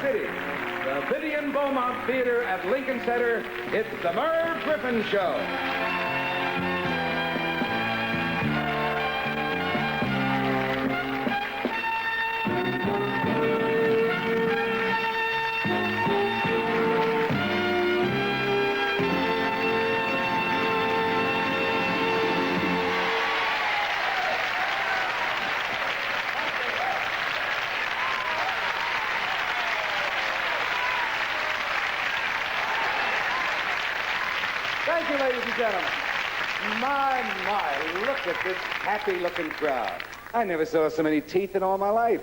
City, the Vivian Beaumont Theater at Lincoln Center, it's the Merv Griffin Show. Thank you, ladies and gentlemen. My, look at this happy-looking crowd. I never saw so many teeth in all my life.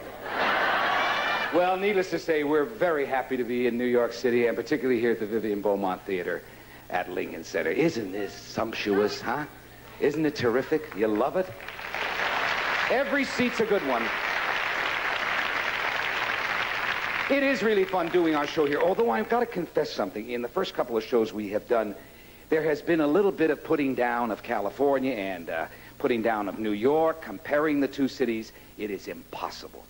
Well, needless to say, we're very happy to be in New York City, and particularly here at the Vivian Beaumont Theater at Lincoln Center. Isn't this sumptuous, huh? Isn't it terrific? You love it? Every seat's a good one. It is really fun doing our show here, although I've got to confess something. In the first couple of shows we have done, there has been a little bit of putting down of California and putting down of New York, comparing the two cities. It is impossible.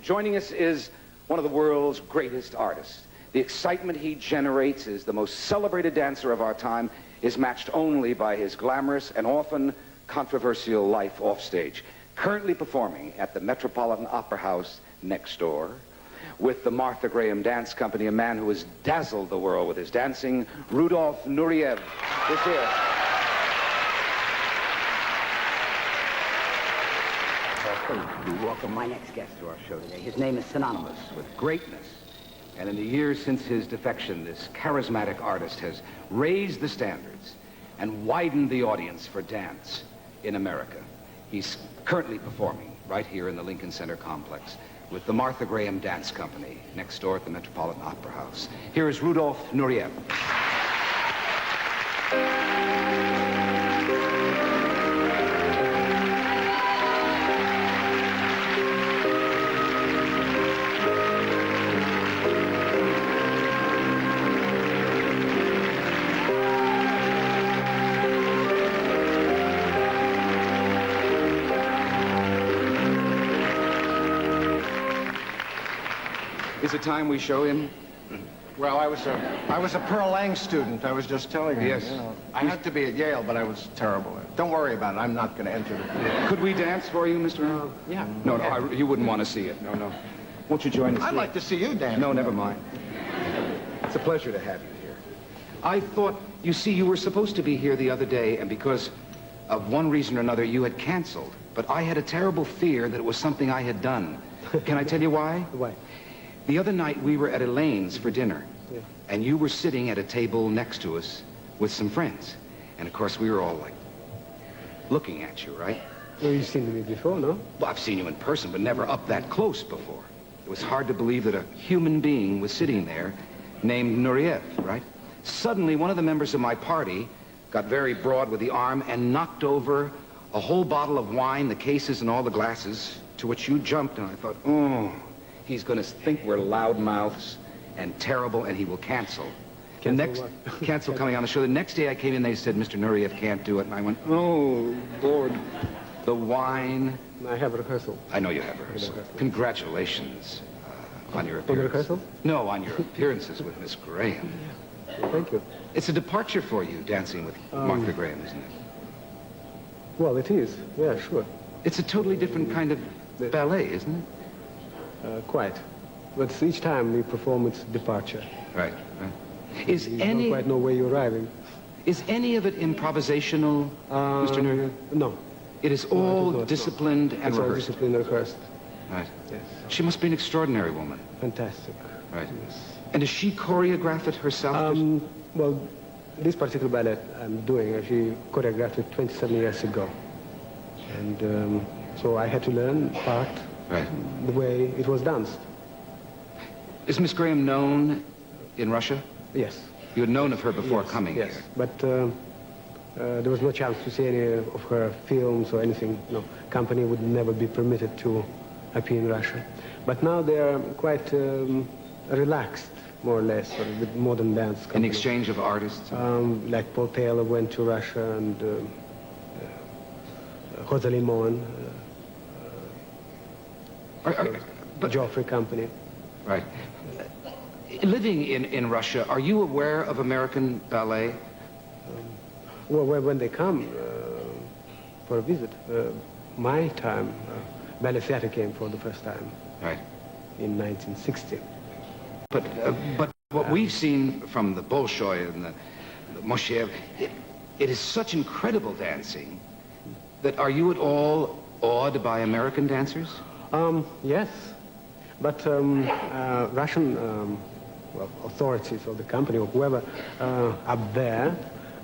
Joining us is one of the world's greatest artists. The excitement he generates as the most celebrated dancer of our time is matched only by his glamorous and often controversial life offstage. Currently performing at the Metropolitan Opera House next door, with the Martha Graham Dance Company, a man who has dazzled the world with his dancing, Rudolf Nureyev is here. We welcome my next guest to our show today. His name is synonymous with greatness. And in the years since his defection, this charismatic artist has raised the standards and widened the audience for dance in America. He's currently performing right here in the Lincoln Center complex with the Martha Graham Dance Company next door at the Metropolitan Opera House. Here is Rudolf Nureyev. Is it time we show him? Well, I was a Pearl Lang student. I was just telling you. Yes. You know, I had to be at Yale, but I was terrible. Don't worry about it. I'm not going to enter the... Could we dance for you, Mr. Yeah. No, you wouldn't want to see it. No, no. Won't you join us? I'd like to see you dance. No, never mind. It's a pleasure to have you here. I thought, you see, you were supposed to be here the other day, and because of one reason or another, you had canceled. But I had a terrible fear that it was something I had done. Can I tell you why? Why? The other night, we were at Elaine's for dinner, Yeah. and you were sitting at a table next to us with some friends. And, of course, we were all, like, looking at you, right? Well, you've seen me before, no? Well, I've seen you in person, but never up that close before. It was hard to believe that a human being was sitting there named Nureyev, right? Suddenly, one of the members of my party got very broad with the arm and knocked over a whole bottle of wine, the cases and all the glasses, to which you jumped, and I thought, oh, he's going to think we're loudmouths and terrible, and he will cancel. Cancel coming on the show. The next day I came in, they said, Mr. Nureyev can't do it, and I went, oh, Lord, the wine. I have a rehearsal. I know you have rehearsal. Congratulations on your appearance. On the rehearsal? No, on your appearances with Miss Graham. Well, thank you. It's a departure for you, dancing with Martha Graham, isn't it? Well, it is. Yeah, sure. It's a totally different kind of ballet, isn't it? Quite. But each time we perform, it's departure. Right, right. Is You any... don't quite know where you're arriving. Is any of it improvisational, Mr. Nureyev? No. It is all disciplined and It's all rehearsed. disciplined and rehearsed. Right. Yes. She must be an extraordinary woman. Fantastic. Right. And does she choreograph it herself? Well, this particular ballet I'm doing, she choreographed it 27 years ago. And so I had to learn part Right. the way it was danced. Is Miss Graham known in Russia? Yes. You had known of her before Yes, coming yes. here. But there was no chance to see any of her films or anything. No, company would never be permitted to appear in Russia. But now they are quite relaxed, more or less, with modern dance company. In exchange of artists? Like Paul Taylor went to Russia, and Jose Limon, But Joffrey Company. Right. Living in Russia, are you aware of American ballet? Well, when they come for a visit, my time, ballet theater came for the first time. Right. In 1960. But what we've seen from the Bolshoi and the Moshev, it is such incredible dancing that are you at all awed by American dancers? Yes, but Russian well, authorities or the company or whoever up there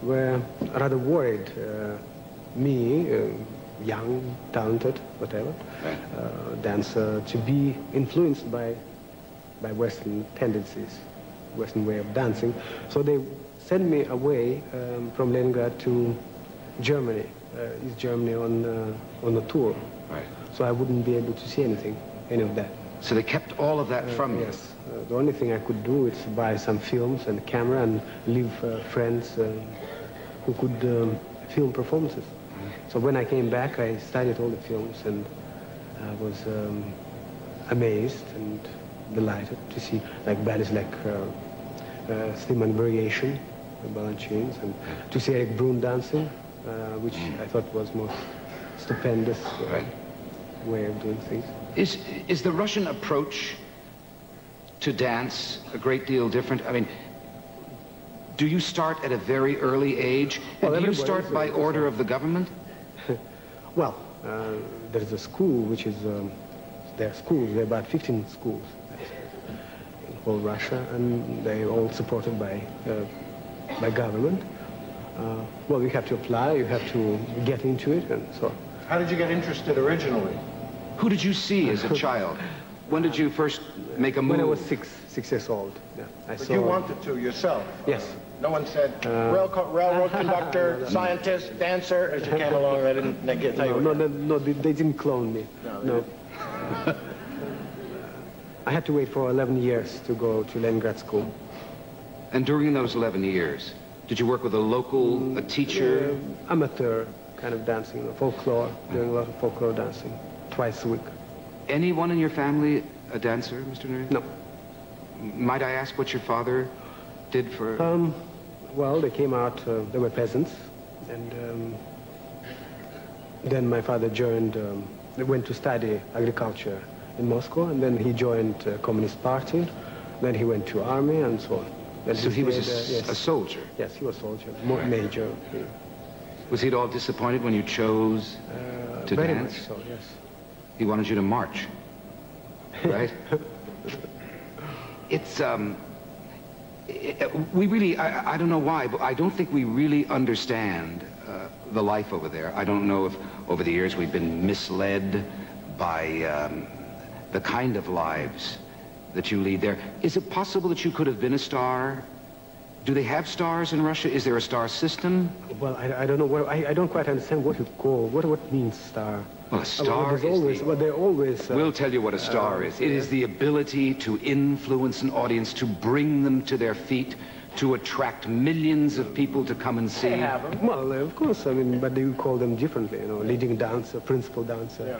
were rather worried. Me, young, talented, whatever, dancer, to be influenced by Western tendencies, Western way of dancing. So they sent me away from Leningrad to Germany, East Germany on a tour. Right. So I wouldn't be able to see anything, any of that. So they kept all of that from you? Yes. The only thing I could do is buy some films and a camera and leave friends who could film performances. So when I came back, I studied all the films, and I was amazed and delighted to see like ballets like Slimane Variation, Balanchines, and to see Eric Brun dancing, which I thought was most stupendous way of doing things. Is the Russian approach to dance a great deal different? I mean, do you start at a very early age? And do you start by order of the government? Well, there's a school which is, there are schools, there are about 15 schools in whole Russia, and they're all supported by government. Well, you have to apply, you have to get into it, and so on. How did you get interested originally? Who did you see as a child? When did you first make a move? When I was six years old. Yeah, But you wanted to yourself? Yes. No one said, railroad conductor, scientist, dancer, as you came along, they didn't tell you? No, they didn't clone me. No. I had to wait for 11 years to go to Leningrad school. And during those 11 years, did you work with a teacher? Amateur kind of dancing, folklore, doing a lot of folklore dancing, twice a week. Anyone in your family a dancer, Mr. Nureyev? No. Might I ask what your father did for... Well, they came out, they were peasants, and then my father joined, they went to study agriculture in Moscow, and then he joined Communist Party, then he went to army, and so on. Then So he was yes. a soldier? Yes, he was a soldier, major. Yeah. Was he at all disappointed when you chose to very dance? Much so, yes. He wanted you to march, right? It's, we really, I don't know why, but I don't think we really understand the life over there. I don't know if over the years we've been misled by the kind of lives that you lead there. Is it possible that you could have been a star? Do they have stars in Russia? Is there a star system? Well, I don't know. I don't quite understand what you call, what means star. Well, a star is always, well, they're always... we'll tell you what a star is. It is the ability to influence an audience, to bring them to their feet, to attract millions of people to come and see. Well, of course, I mean, but you call them differently, you know, leading dancer, principal dancer,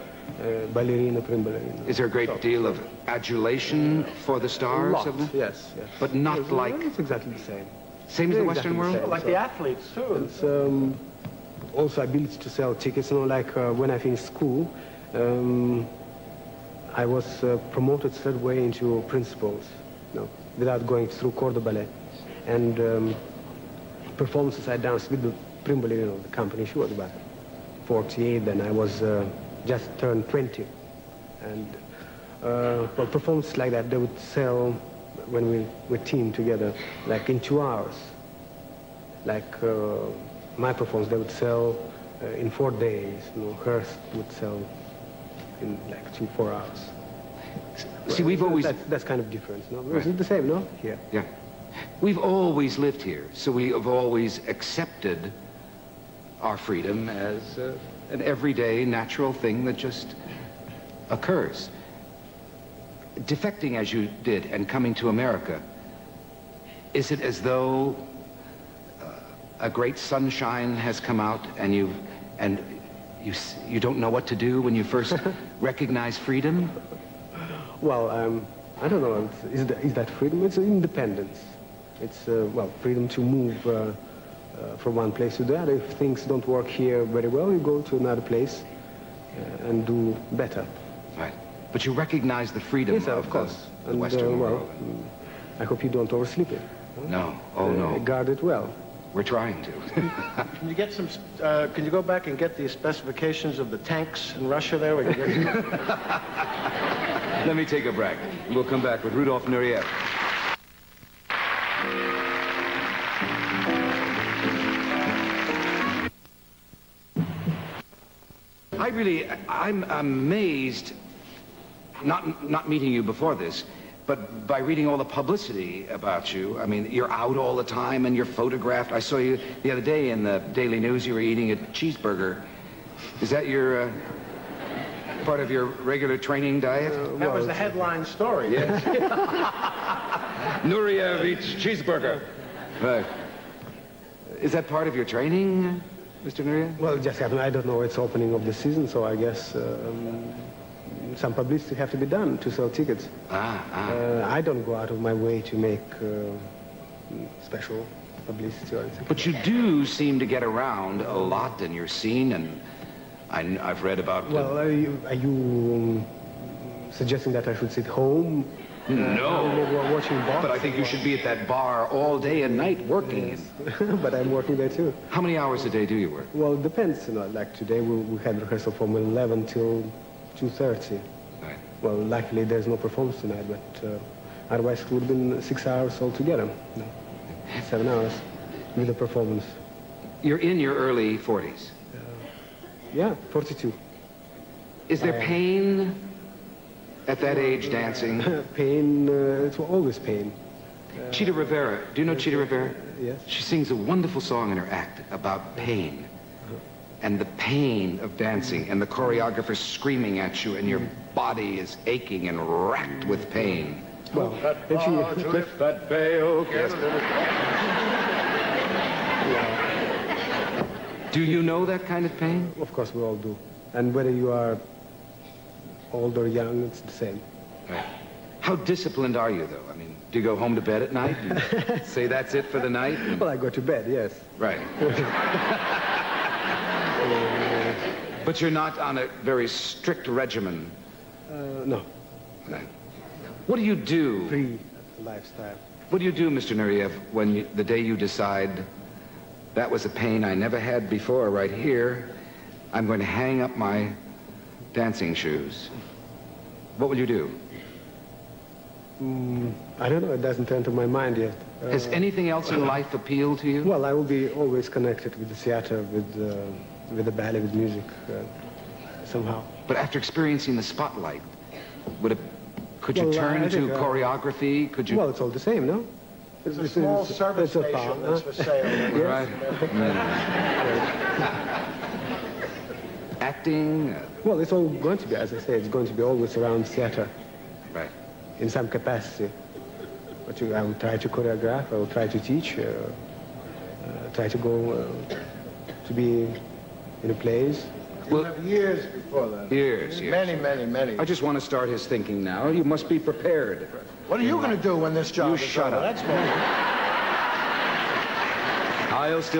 ballerina, prima ballerina. Is there a great deal of adulation for the stars? A lot, yes. But not Yes, like... It's exactly the same. Same as the Western Exactly the world? same. Like the athletes, too. It's also ability to sell tickets, you know, like when I finished school, I was promoted straight away into principals, you know, without going through corps de ballet. And performances I danced with the prima ballerina of the company. She was about 48 then. I was just turned 20. And well, performances like that, they would sell when we were teamed together, like in 2 hours. Like my performance, they would sell in 4 days. You know, hers would sell in like 2-4 hours. See, we've always... That's kind of different, no? Right. It's the same, no? Here. Yeah. We've always lived here, so we have always accepted our freedom as an everyday, natural thing that just occurs. Defecting as you did and coming to America, is it as though a great sunshine has come out and you don't know what to do when you first recognize freedom? Well, I don't know, is that freedom? It's independence. It's, well, freedom to move from one place to the other. If things don't work here very well, you go to another place and do better. Right. But you recognize the freedom of course. The Western world. I hope you don't oversleep it. No. Oh, no. Guard it well. We're trying to. Can you get some, can you go back and get the specifications of the tanks in Russia there? We can get Let me take a break. We'll come back with Rudolf Nureyev. I'm amazed, not meeting you before this, but by reading all the publicity about you. I mean, you're out all the time and you're photographed. I saw you the other day in the Daily News. You were eating a cheeseburger. Is that your part of your regular training diet? That was the headline story. Yes. Nureyev eats cheeseburger. Right. Is that part of your training, Mr. Nureyev? Well, it just happened. I don't know. It's opening of the season, so I guess some publicity have to be done to sell tickets. I don't go out of my way to make special publicity or anything. But you do seem to get around a lot, and you're seen, and I've read about... Well, are you suggesting that I should sit home? No. Watching boxing? But I think you should be at that bar all day and night working. Yes. But I'm working there too. How many hours a day do you work? Well, it depends. You know, like today we had rehearsal from 11 till 2:30. Right. Well, luckily there's no performance tonight, but otherwise it would have been 6 hours altogether. No, 7 hours with the performance. You're in your early 40s. Yeah, 42. Is there pain at that age dancing? Pain, it's always pain. Chita Rivera, do you know Chita Rivera? Yes. She sings a wonderful song in her act about pain. And the pain of dancing, and the choreographer screaming at you, and your body is aching and racked with pain. Well, that bar to lift that veil. Yes. Do you know that kind of pain? Of course we all do. And whether you are old or young, it's the same. Right. How disciplined are you, though? I mean, do you go home to bed at night and say that's it for the night? And... Well, I go to bed, yes. Right. But you're not on a very strict regimen? No. No. What do you do? Free lifestyle. What do you do, Mr. Nureyev, when the day you decide that was a pain I never had before right here, I'm going to hang up my dancing shoes? What will you do? I don't know, it doesn't enter my mind yet. Has anything else in life appealed to you? Well, I will be always connected with the theater, with the ballet, with music, somehow. But after experiencing the spotlight, could you Well, turn I to think, choreography? Could you? Well, it's all the same, no? It's a small service it's a station power, that's for sale. Right. Acting? Well, it's all going to be, as I say, it's going to be always around theater. Right. In some capacity. But I will try to choreograph, I will try to teach, try to go to be in a place. You have years before that. Years. Many. I just want to start his thinking now. You must be prepared. What are you going to do when this job You is shut over? up. That's more.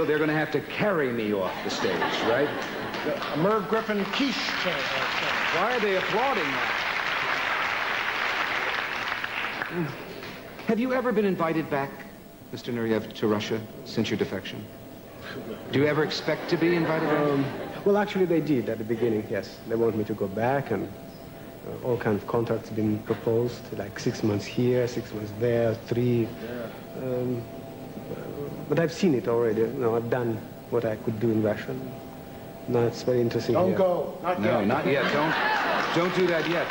They're going to have to carry me off the stage, right? A Merv Griffin quiche. Why are they applauding that? Have you ever been invited back, Mr. Nureyev, to Russia since your defection? Do you ever expect to be invited back? Well, actually, they did at the beginning, yes. They want me to go back, and all kinds of contracts been proposed, like 6 months here, 6 months there, 3. But I've seen it already. You know, I've done what I could do in Russia. Now it's very interesting Don't here. go. Not No, yet. not yet. Don't do that yet.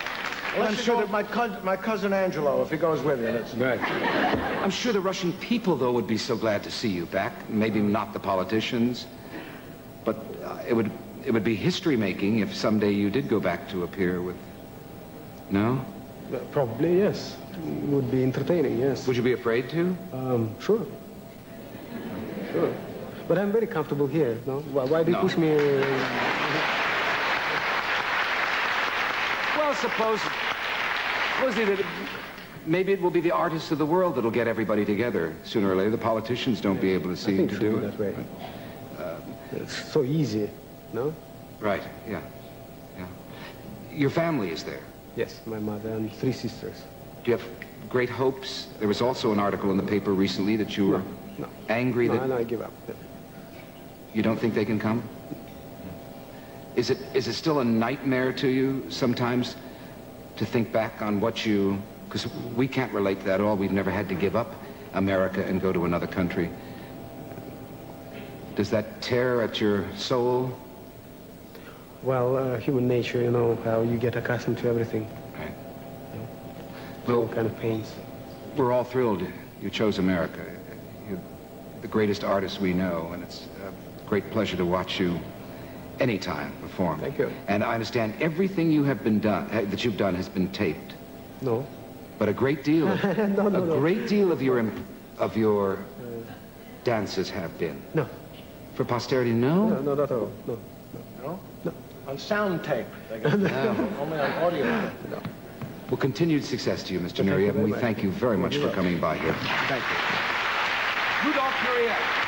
Well, I'm sure that my cousin Angelo, if he goes with you. That's Right. I'm sure the Russian people, though, would be so glad to see you back. Maybe not the politicians, but it would be history-making if someday you did go back to appear with... No? Probably, yes. It would be entertaining, yes. Would you be afraid to? Sure. Sure. But I'm very comfortable here, no? Why do you push me... Well, suppose maybe it will be the artists of the world that'll get everybody together sooner or later. The politicians don't be able to I see think to it should do be it. that way. It's so easy, no? Right, yeah. Yeah. Your family is there. Yes, my mother and 3 sisters. Do you have great hopes? There was also an article in the paper recently that you were No. angry that No, I give up. you don't think they can come? Is it still a nightmare to you sometimes to think back on what you, because we can't relate to that at all. We've never had to give up America and go to another country. Does that tear at your soul? Well, human nature, you know, how you get accustomed to everything. Right. All Well, kind of pains. we're all thrilled you chose America. You're the greatest artist we know, and it's a great pleasure to watch you anytime perform. Thank you. And I understand everything you have been done, that you've done has been taped. No. But a great deal of, No. great deal of your dances have been. No. For posterity, no? No, not at all. No. No? No. On sound tape. They got only on audio tape. No. Well, continued success to you, Mr. Thank you Nureyev, and very we much. thank you very much for coming by here. Thank you. Rudolph Nureyev.